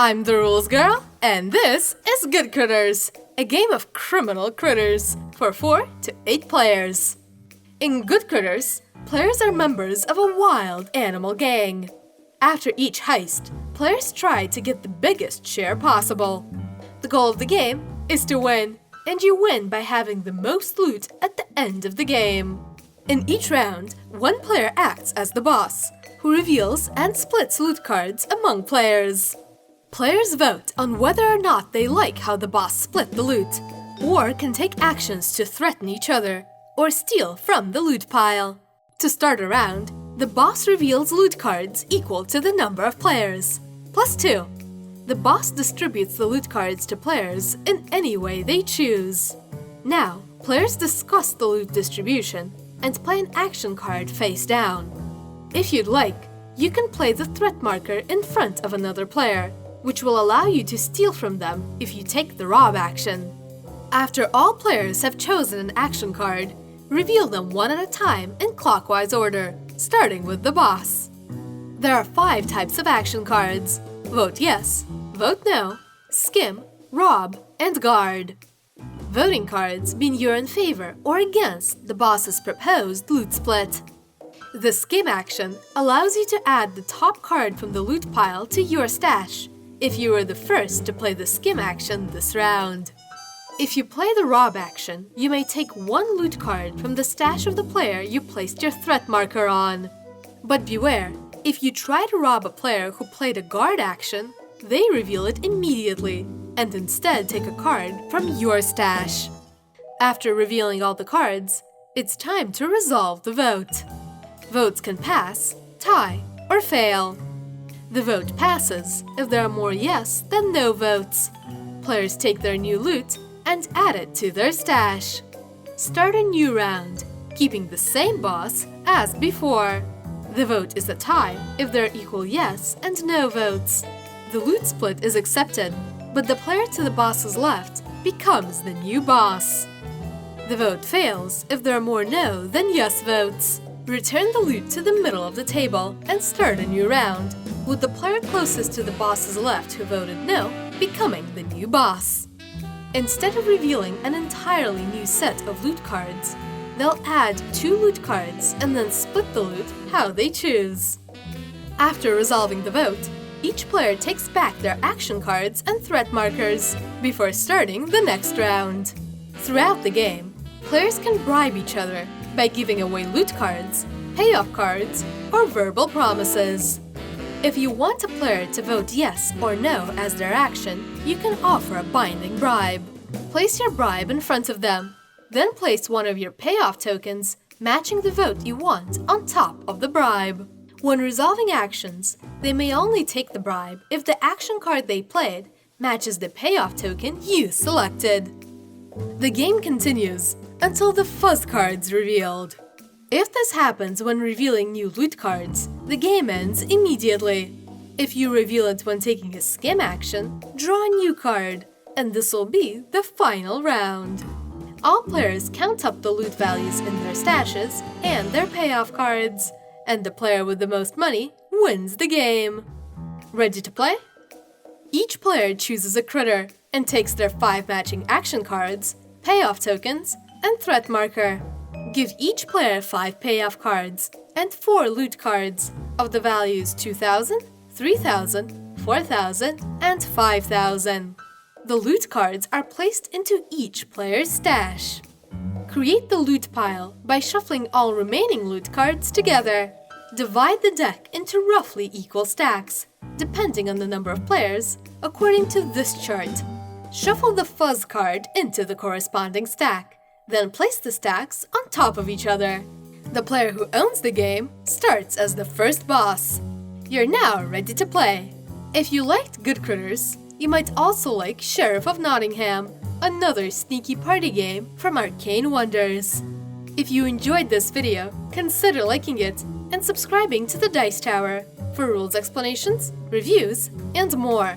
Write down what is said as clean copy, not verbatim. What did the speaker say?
I'm the Rules Girl, and this is Goodcritters, a game of criminal critters for 4 to 8 players. In Goodcritters, players are members of a wild animal gang. After each heist, players try to get the biggest share possible. The goal of the game is to win, and you win by having the most loot at the end of the game. In each round, one player acts as the boss, who reveals and splits loot cards among players. Players vote on whether or not they like how the boss split the loot, or can take actions to threaten each other, or steal from the loot pile. To start a round, the boss reveals loot cards equal to the number of players, +2. The boss distributes the loot cards to players in any way they choose. Now, players discuss the loot distribution and play an action card face down. If you'd like, you can play the threat marker in front of another player, which will allow you to steal from them if you take the rob action. After all players have chosen an action card, reveal them one at a time in clockwise order, starting with the boss. There are 5 types of action cards: Vote Yes, Vote No, Skim, Rob, and Guard. Voting cards mean you're in favor or against the boss's proposed loot split. The Skim action allows you to add the top card from the loot pile to your stash, if you were the first to play the Skim action this round. If you play the Rob action, you may take one loot card from the stash of the player you placed your threat marker on. But beware, if you try to rob a player who played a Guard action, they reveal it immediately, and instead take a card from your stash. After revealing all the cards, it's time to resolve the vote. Votes can pass, tie, or fail. The vote passes if there are more yes than no votes. Players take their new loot and add it to their stash. Start a new round, keeping the same boss as before. The vote is a tie if there are equal yes and no votes. The loot split is accepted, but the player to the boss's left becomes the new boss. The vote fails if there are more no than yes votes. Return the loot to the middle of the table and start a new round, with the player closest to the boss's left who voted no becoming the new boss. Instead of revealing an entirely new set of loot cards, they'll add 2 loot cards and then split the loot how they choose. After resolving the vote, each player takes back their action cards and threat markers before starting the next round. Throughout the game, players can bribe each other by giving away loot cards, payoff cards, or verbal promises. If you want a player to vote yes or no as their action, you can offer a binding bribe. Place your bribe in front of them, then place one of your payoff tokens matching the vote you want on top of the bribe. When resolving actions, they may only take the bribe if the action card they played matches the payoff token you selected. The game continues until the fuzz card's revealed. If this happens when revealing new loot cards, the game ends immediately. If you reveal it when taking a skim action, draw a new card, and this will be the final round. All players count up the loot values in their stashes and their payoff cards, and the player with the most money wins the game. Ready to play? Each player chooses a critter and takes their 5 matching action cards, payoff tokens, and threat marker. Give each player 5 payoff cards and 4 loot cards of the values 2,000, 3,000, 4,000, and 5,000. The loot cards are placed into each player's stash. Create the loot pile by shuffling all remaining loot cards together. Divide the deck into roughly equal stacks, depending on the number of players, according to this chart. Shuffle the fuzz card into the corresponding stack, then place the stacks on top of each other. The player who owns the game starts as the first boss. You're now ready to play. If you liked Goodcritters, you might also like Sheriff of Nottingham, another sneaky party game from Arcane Wonders. If you enjoyed this video, consider liking it and subscribing to the Dice Tower for rules explanations, reviews, and more.